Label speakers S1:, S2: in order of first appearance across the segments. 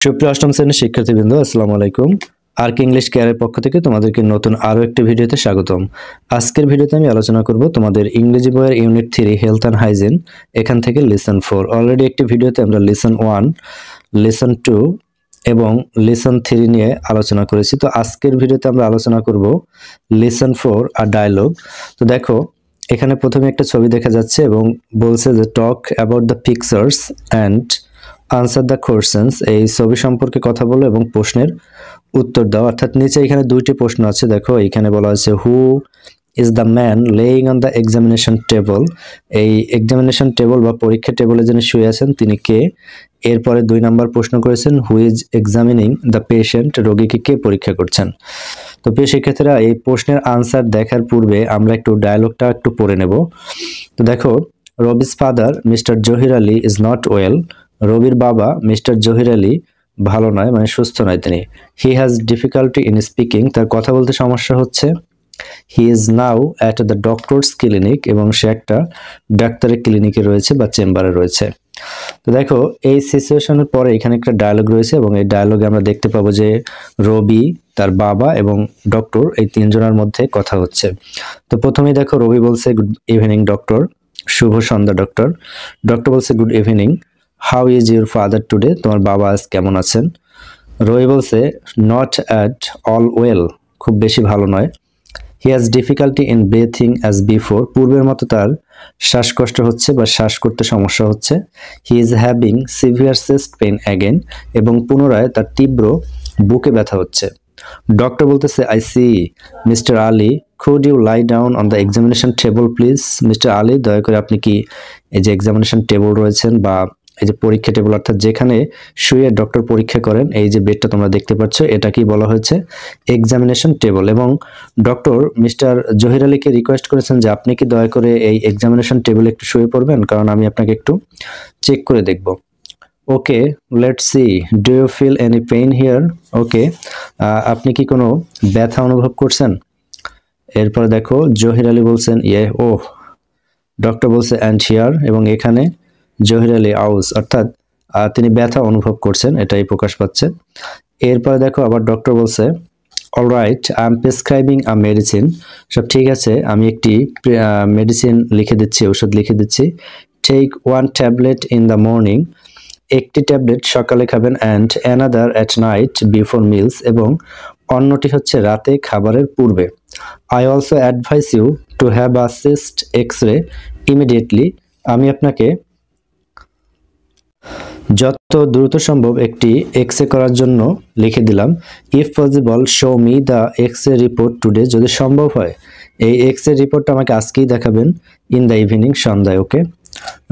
S1: সুপ্রিয় অষ্টম শ্রেণীর শিক্ষার্থীবৃন্দ, আসসালামু আলাইকুম। আর্ক ইংলিশ কেয়ারের পক্ষ থেকে তোমাদেরকে নতুন আরও একটি ভিডিওতে স্বাগতম। আজকের ভিডিওতে আমি আলোচনা করব তোমাদের ইংরেজি বইয়ের ইউনিট 3 হেলথ অ্যান্ড হাইজিন, এখান থেকে লিসন 4। অলরেডি একটি ভিডিওতে আমরা লিসন 1, লিসন 2 এবং লিসন 3 নিয়ে আলোচনা করেছি। তো আজকের ভিডিওতে আমরা আলোচনা করব লিসন 4 আর ডায়লগ। তো দেখো, এখানে প্রথমে একটা ছবি দেখা যাচ্ছে এবং বলছে যে talk about the pictures and answer the questions. এই ছবি সম্পর্কে কথা বলো এবং প্রশ্নের উত্তর দাও। অর্থাৎ নিচে এখানে দুইটি প্রশ্ন আছে। দেখো, এখানে বলা আছে who is the man laying on the examination table. এই এক্সামিনেশন টেবল বা পরীক্ষা টেবলে যিনি শুয়ে আছেন তিনি কে। এরপরে 2 নম্বর প্রশ্ন করেছেন হু ইজ এক্সামিনিং দ্য পেশেন্ট, রোগীকে কে পরীক্ষা করছেন। তো প্রিয় শিক্ষার্থীরা, এই প্রশ্নের আনসার দেখার পূর্বে আমরা একটু ডায়লগটা একটু পড়ে নেব। তো দেখো, Rubik's father mister Zahir Ali is not well. রবির বাবা মিস্টার জহির আলী ভালো নয়, মানে সুস্থ নয় তিনি। হি হ্যাজ ডিফিকাল্টি ইন স্পিকিং, তার কথা বলতে সমস্যা হচ্ছে। He is now at the doctor's clinic, এবং সে একটা ডাক্তারের ক্লিনিকে রয়েছে বা চেম্বারে রয়েছে। তো দেখো, এই সিচুয়েশনের পরে এখানে একটা ডায়লগ রয়েছে এবং এই ডায়লগে আমরা দেখতে পাবো যে রবি, তার বাবা এবং ডক্টর, এই তিনজনের মধ্যে কথা হচ্ছে। তো প্রথমেই দেখো, রবি বলছে গুড ইভিনিং ডক্টর, শুভ সন্ধ্যা ডক্টর। ডক্টর বলছে good evening, how is your father today, তোমার বাবা আজ কেমন আছেন। রবি বলছে নট অ্যাট অল ওয়েল, খুব বেশি ভালো নয়। হি has difficulty in breathing as before, পূর্বের মতো তার শ্বাসকষ্ট হচ্ছে বা শ্বাস করতে সমস্যা হচ্ছে। He is having severe chest pain again, এবং পুনরায় তার তীব্র বুকে ব্যথা হচ্ছে। ডক্টর বলতেছে I see mister Ali, could you lie down on the examination table please. Mister Ali, দয়া করে আপনি কি এই যে এক্সামিনেশন টেবল রয়েছেন বা এই যে পরীক্ষা টেবল, অর্থাৎ যেখানে শুয়ে ডক্টর পরীক্ষা করেন, এই যে বেডটা তোমরা দেখতে পাচ্ছ, এটা কি বলা হয়েছে এক্সামিনেশন টেবল। এবং ডক্টর মিস্টার জহির আলীকে রিকোয়েস্ট করেছেন যে আপনি কি দয়া করে এই এক্সামিনেশন টেবলে একটু শুয়ে পড়বেন, কারণ আমি আপনাকে একটু চেক করে দেখব। Okay, let's see, do you feel any pain here. Okay, আপনি কি কোনো ব্যথা অনুভব করছেন। এরপর দেখো, জহির আলী বলছেন ইয়ে ওহ। ডক্টর বলছে অ্যান্ড হিয়ার, এবং এখানে জহির আলী আউস, অর্থাৎ তিনি ব্যথা অনুভব করছেন, এটাই প্রকাশ পাচ্ছে। এরপরে দেখো, আবার ডক্টর বলছে alright, I am prescribing a medicine, সব ঠিক আছে, আমি একটি মেডিসিন লিখে দিচ্ছি, ওষুধ লিখে দিচ্ছি। Take 1 tablet in the morning, একটি ট্যাবলেট সকালে খাবেন, and another at night before meals, এবং অন্যটি হচ্ছে রাতে খাবারের পূর্বে। I also advise you to have a chest x-ray immediately, আমি আপনাকে যত দ্রুত সম্ভব একটি এক্স-রে করার জন্য লিখে দিলাম। If possible show me the x-ray report today, যদি সম্ভব হয় এই এক্স-রে রিপোর্টটা আমাকে আজকেই দেখাবেন, ইন দ্য ইভিনিং, সন্ধ্যায়। ওকে।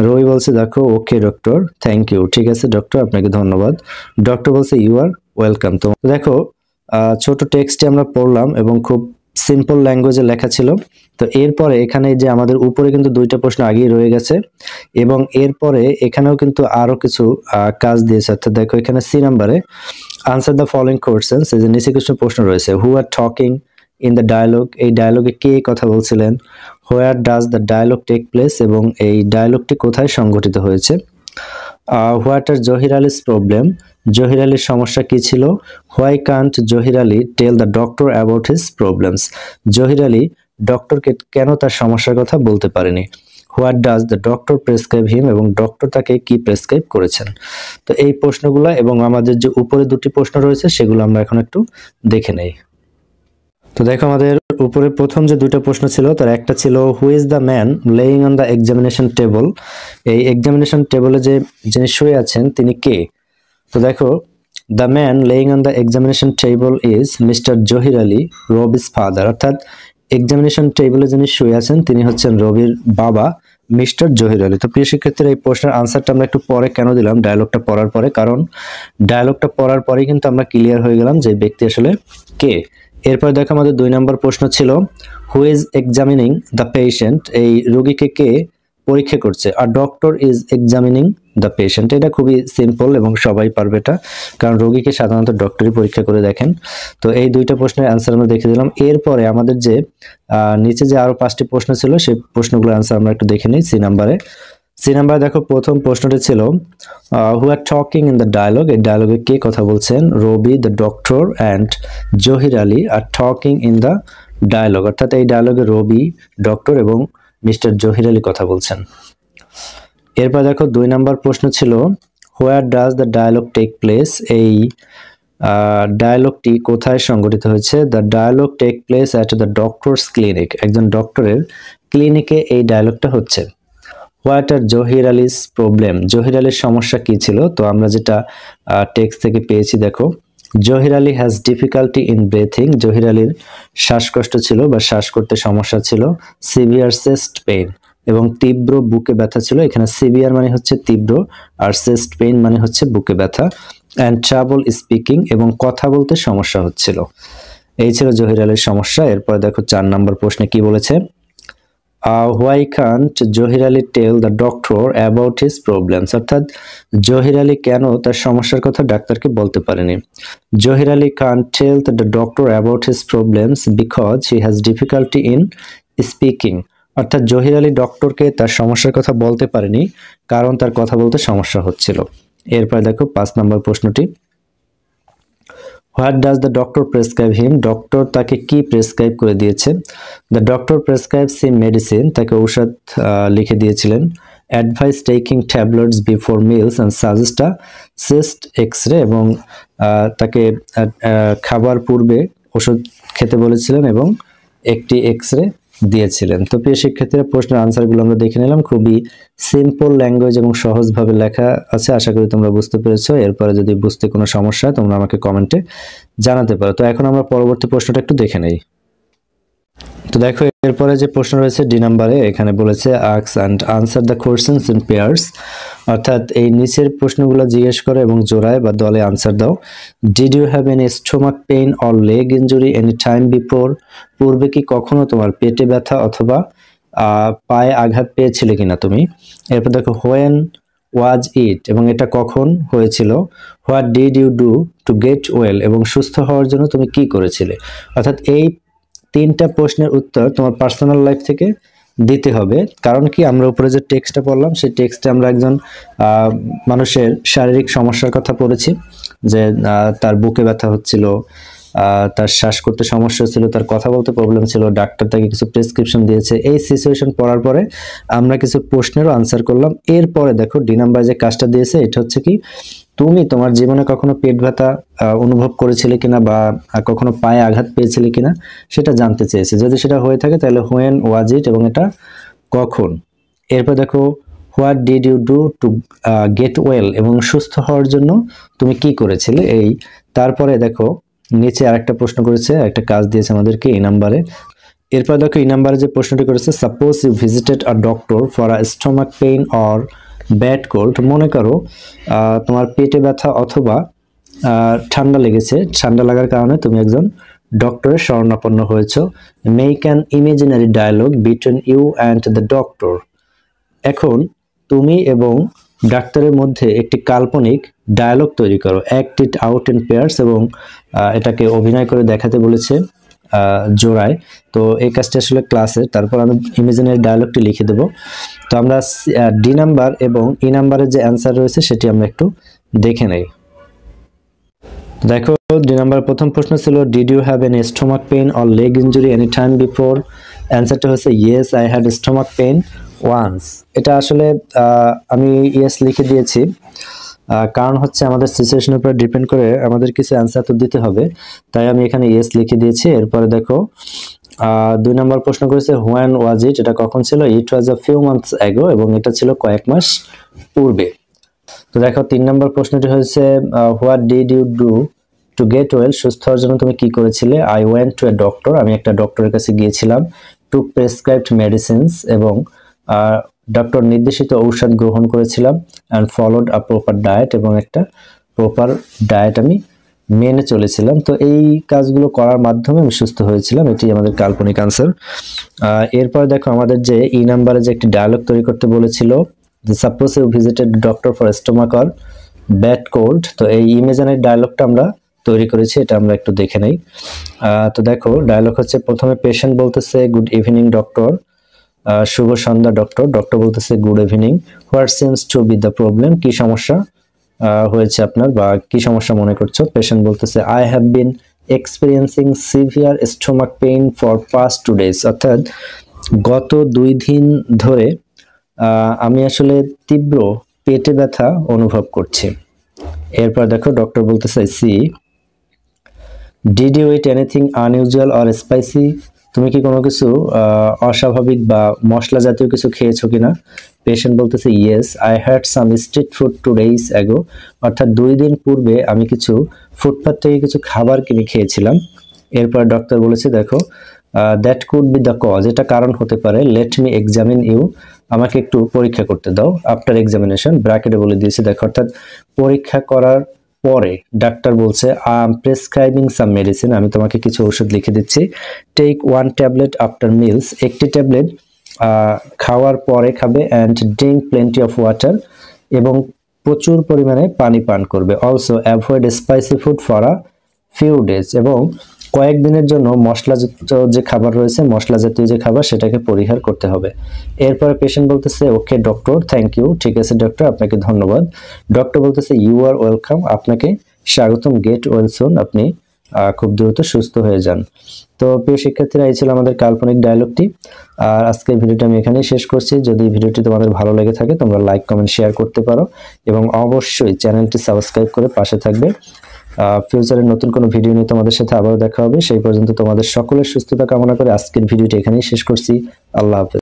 S1: রবি বলছে দেখো ওকে ডক্টর, থ্যাংক ইউ, ঠিক আছে ডক্টর, আপনাকে ধন্যবাদ। ডক্টর বলছে ইউ আর ওয়েলকাম। তো দেখো, ছোট টেক্সটে আমরা পড়লাম এবং খুব সিম্পল ল্যাঙ্গুয়েজে লেখা ছিল। তো এরপরে এখানে যে আমাদের উপরে কিন্তু 2টা প্রশ্ন আগেই রয়ে গেছে, এবং এরপরে এখানেও কিন্তু আরো কিছু কাজ দিয়েছে। অর্থাৎ দেখো, এখানে সি নাম্বারে আনসার দ্য ফলোইং কোয়েশ্চেন্স, এই যে নিচে কিছু প্রশ্ন রয়েছে। Who are talking in the dialogue, এই ডায়ালগে কে কথা বলছিলেন। Where does the dialogue take place, এবং এই ডায়ালগটি কোথায় সংঘটিত হয়েছে। What are Zahir Ali's problem, Zahir আলীর সমস্যা কি ছিল। Why can't Zahir Ali tell the doctor about his problems, Zahir Ali ডক্টরকে কেন তার সমস্যার কথা বলতে পারেনি। What does the doctor prescribe him, এবং ডক্টর তাকে কি প্রেসক্রাইব করেছেন। তো এই প্রশ্নগুলো এবং আমাদের যে উপরে 2টি প্রশ্ন রয়েছে সেগুলো আমরা এখন একটু দেখে নেই। তো দেখো, আমাদের উপরে প্রথম যে 2টা প্রশ্ন ছিল তার একটা ছিল who is the man laying on the examination table, এই এক্সামিনেশন টেবলে যে যিনি শুয়ে আছেন তিনি কে। তো দেখো, the man laying on the examination table is mister Zahir Ali, Rubik's father, অর্থাৎ এক্সামিনেশন টেবলে যিনি শুয়ে আছেন তিনি হচ্ছেন রবির বাবা মিস্টার জহির আলী। তো প্রিয় শিক্ষার্থীরা, এই প্রশ্নের আনসারটা আমরা একটু পরে কেন দিলাম, ডায়লগটা পড়ার পরে, কারণ ডায়লগটা পড়ার পরেই কিন্তু আমরা ক্লিয়ার হয়ে গেলাম যে ব্যক্তি আসলে কে। এরপর দেখো, আমাদের 2 নম্বর প্রশ্ন ছিল who is examining the patient, এই রোগীকে কে পরীক্ষা করছে। আর doctor is examining the patient, এটা খুবই সিম্পল এবং সবাই পারবে এটা, কারণ রোগীকে সাধারণত ডক্টরই পরীক্ষা করে দেখেন। তো এই 2টা প্রশ্নের অ্যান্সার আমরা দেখে দিলাম। এরপরে আমাদের যে নিচে যে আরো 5টি প্রশ্ন ছিল সেই প্রশ্নগুলোর অ্যান্সার আমরা একটু দেখে নিই। সি নাম্বারে সি নাম্বার দেখো প্রথম প্রশ্নটি ছিল who are talking in the dialogue, এই ডায়লগে কে কথা বলছেন? Ravi the doctor and Zahir Ali are talking in the dialogue, অর্থাৎ এই ডায়লগে রবি ডক্টর এবং মিস্টার জহির আলী কথা বলছেন। এরপর দেখো 2 নাম্বার প্রশ্ন ছিল where does the dialogue take place, এই ডায়লগটি কোথায় সংঘটিত হয়েছে? The dialogue take place at the doctor's clinic, একজন ডক্টরের ক্লিনিকে এই ডায়লগটা হচ্ছে। What are Zahir Ali's problem, Zahir আলীর সমস্যা কি ছিল? তো আমরা যেটা টেক্সট থেকে পেয়েছি দেখো, Zahir Ali has difficulty in breathing, Zahir আলীর শ্বাসকষ্ট ছিল বা শ্বাস করতে সমস্যা ছিল। সিভিয়ার চেস্ট পেইন, এবং তীব্র বুকে ব্যথা ছিল। এখানে সিভিয়ার মানে হচ্ছে তীব্র আর চেস্ট পেইন মানে হচ্ছে বুকে ব্যথা। অ্যান্ড ট্রাবল স্পিকিং, এবং কথা বলতে সমস্যা হচ্ছিল। এই ছিল জহির আলীর সমস্যা। এরপর দেখো 4 নম্বর প্রশ্নে কি বলেছে, why can't Zahir Ali tell the doctor about his problems, অর্থাৎ জহির আলী কেন তার সমস্যার কথা ডাক্তারকে বলতে পারেনি? Zahir Ali can't tell the doctor about his problems because he has difficulty in speaking, অর্থাৎ জহির আলী ডক্টরকে তার সমস্যার কথা বলতে পারেনি কারণ তার কথা বলতে সমস্যা হচ্ছিল। এরপর দেখো 5 নম্বর প্রশ্নটি, what does the doctor prescribe him, doctor তাকে কি প্রেসক্রাইব করে দিয়েছে? The doctor prescribes him medicine, তাকে ঔষধ লিখে দিয়েছিলেন। Advise taking tablets before meals and suggest a chest x-ray, এবং তাকে খাবার পূর্বে ওষুধ খেতে বলেছিলেন এবং একটি এক্সরে দিয়েছিলেন। তো প্রিয় শিক্ষার্থীরা, প্রশ্নের আনসারগুলো আমরা দেখে নিলাম। খুবই সিম্পল ল্যাঙ্গুয়েজ এবং সহজভাবে লেখা আছে, আশা করি তোমরা বুঝতে পেরেছো। এরপরে যদি বুঝতে কোনো সমস্যা হয় তোমরা আমাকে কমেন্টে জানাতে পারো। তো এখন আমরা পরবর্তী প্রশ্নটা একটু দেখে নেই। তো দেখো এরপরে যে প্রশ্ন রয়েছে ডি নাম্বারে, এখানে বলেছে ask and answer the questions in pairs, অর্থাৎ এই নিচের প্রশ্নগুলো জিজ্ঞেস করো এবং জোড়ায় বা দলে আনসার দাও। Did you have any stomach pain or leg injury any time before, পূর্বে কি কখনো তোমার পেটে ব্যথা অথবা পায়ে আঘাত পেয়েছিলে কিনা তুমি? এরপর দেখো হোয়েন ওয়াজ ইট, এবং এটা কখন হয়েছিল। What did you do to get well, এবং সুস্থ হওয়ার জন্য তুমি কি করেছিলে। অর্থাৎ এই 3টা প্রশ্নের উত্তর তোমার পার্সোনাল লাইফ থেকে দিতে হবে। কারণ কি, আমরা উপরে যে টেক্সটটা পড়লাম সেই টেক্সটে আমরা একজন মানুষের শারীরিক সমস্যার কথা পড়েছি, যে তার বুকে ব্যথা হচ্ছিল, তার শ্বাস করতে সমস্যা ছিল, তার কথা বলতে প্রবলেম ছিল, ডাক্তার তাকে কিছু প্রেসক্রিপশন দিয়েছে। এই সিচুয়েশন পড়ার পরে আমরা কিছু প্রশ্নেরও আনসার করলাম। এরপরে দেখো ডি নাম্বার যে কাজটা দিয়েছে, এটা হচ্ছে কি, তুমি তোমার জীবনে কখনো পেট ব্যথা অনুভব করেছিলে কিনা বা কখনো পায়ে আঘাত পেয়েছিলে কিনা সেটা জানতে চেয়েছে। যদি সেটা হয়ে থাকে তাহলে হোয়েন ওয়াজ ইট, এবং এটা কখন। এরপর দেখো what did you do to get well, এবং সুস্থ হওয়ার জন্য তুমি কি করেছিলে। এই তারপরে দেখো নিচে আরেকটা প্রশ্ন করেছে, একটা কাজ দিয়েছে আমাদেরকে এই নাম্বারে। এরপর দেখো এই নাম্বারে যে প্রশ্নটি করেছে, suppose you visited a doctor for a stomach pain or bad cold, মনে করো তোমার পেটে ব্যথা অথবা ঠান্ডা লেগেছে, ঠান্ডা লাগার কারণে তুমি একজন ডক্টরের শরণাপন্ন হয়েছো। Make an imaginary dialogue between you and the doctor, এখন তুমি এবং ডাক্তারের মধ্যে একটি কাল্পনিক ডায়ালগ তৈরি করো। Act it out in pairs, এবং এটাকে অভিনয় করে দেখাতে বলেছে জোড়ায়। তো এই কাজটা আসলে ক্লাসে, তারপর আমি ইমাজিনারি ডায়ালগটি লিখে দেবো। তো আমরা ডি নাম্বার এবং ই নাম্বারের যে অ্যান্সার রয়েছে সেটি আমরা একটু দেখে নেই। দেখো ডি নাম্বার প্রথম প্রশ্ন ছিল did you have any stomach pain or leg injury any time before, অ্যান্সারটা হচ্ছে yes I had stomach pain once. এটা আসলে আমি ইয়েস লিখে দিয়েছি, কারণ হচ্ছে আমাদের সিচুয়েশনের উপর ডিপেন্ড করে আমাদের কিছু অ্যান্সার তো দিতে হবে, তাই আমি এখানে ইয়েস লিখে দিয়েছি। এরপরে দেখো 2 নম্বর প্রশ্ন করেছে হোয়েন ওয়াজ ইট, এটা কখন ছিল। ইট ওয়াজ আ ফিউ মান্থস অ্যাগো, এবং এটা ছিল কয়েক মাস পূর্বে। তো দেখো 3 নম্বর প্রশ্নটি হয়েছে what did you do to get well, সুস্থ হওয়ার জন্য তুমি কি করেছিলে। I went to a doctor, আমি একটা ডক্টরের কাছে গিয়েছিলাম। টু প্রেসক্রাইবড মেডিসিনস, এবং ডক্টর নির্দেশিত ঔষধ গ্রহণ করেছিলাম। And followed a proper diet, এবং একটা প্রপার ডায়েট আমি মেনে চলেছিলাম। তো এই কাজগুলো করার মাধ্যমে আমি সুস্থ হয়েছিলাম, এটি আমাদের কাল্পনিক আনসার। এরপর দেখো আমাদের যে ই নাম্বারে যে একটি ডায়ালগ তৈরি করতে বলেছিল, যে suppose you visited doctor for stomach or bad cold, তো এই ইমেজিনারি ডায়ালগটা আমরা তৈরি করেছি, এটা আমরা একটু দেখে নেই। তো দেখো ডায়ালগ হচ্ছে, প্রথমে পেশেন্ট বলতেছে গুড ইভিনিং ডক্টর, শুভ সন্ধ্যা ডক্টর। ডক্টর বলতেছে good evening, what seems to B the problem, কি সমস্যা হয়েছে আপনার বা কি সমস্যা মনে করছো? পেশেন্ট বলতেছে I have been experiencing severe stomach pain for past 2 days, অর্থাৎ গত 2 দিন ধরে আমি আসলে তীব্র পেটে ব্যথা অনুভব করছি। এরপর দেখো ডক্টর বলতেছে see did you eat anything unusual or spicy, তুমি কি কোনো কিছু অস্বাভাবিক বা মশলা জাতীয় কিছু খেয়েছো কিনা? পেশেন্ট বলতেছে yes I had some street food 2 days ago, অর্থাৎ 2 দিন পূর্বে আমি কিছু ফুটপাত থেকে কিছু খাবার কিনে খেয়েছিলাম। এরপর ডক্টর বলেছে দেখো that could be the cause, এটা কারণ হতে পারে, লেট মি এক্সামিন ইউ, আমাকে একটু পরীক্ষা করতে দাও। আফটার এক্সামিনেশন ব্র্যাকেটে বলে দিয়েছে দেখো, অর্থাৎ পরীক্ষা করার পরে ডাক্তার বলছে I am prescribing some medicine, আমি তোমাকে কিছু ওষুধ লিখে দিচ্ছি। টেক 1 ট্যাবলেট আফটার মিলস, একটি ট্যাবলেট খাওয়ার পরে খাবে, and drink plenty of water, এবং প্রচুর পরিমাণে পানি পান করবে। Also avoid spicy food for a few days, এবং কয়েকদিনের জন্য মশলাযুক্ত যে খাবার রয়েছে, মশলা জাতীয় যে খাবার, সেটাকে পরিহার করতে হবে। এরপরে পেশেন্ট বলতেছে ওকে ডক্টর, থ্যাংক ইউ, ঠিক আছে ডক্টর, আপনাকে ধন্যবাদ। ডক্টর বলতেছে ইউ আর ওয়েলকাম, আপনাকে স্বাগতম, গেট ওয়েল সুন, আপনি খুব দ্রুত সুস্থ হয়ে যান। তো প্রিয় শিক্ষার্থীরা, এই ছিল আমাদের কাল্পনিক ডায়লগটি। আর আজকের ভিডিওটা আমি এখানেই শেষ করছি। যদি ভিডিওটি তোমাদের ভালো লেগে থাকে তোমরা লাইক কমেন্ট শেয়ার করতে পারো, এবং অবশ্যই চ্যানেলটি সাবস্ক্রাইব করে পাশে থাকবে। ফিউচারে নতুন কোনো ভিডিও নিয়ে তোমাদের সাথে আবারও দেখা হবে। সেই পর্যন্ত তোমাদের সকলের সুস্থতা কামনা করে আজকের ভিডিওটি এখানেই শেষ করছি। আল্লাহ হাফেজ।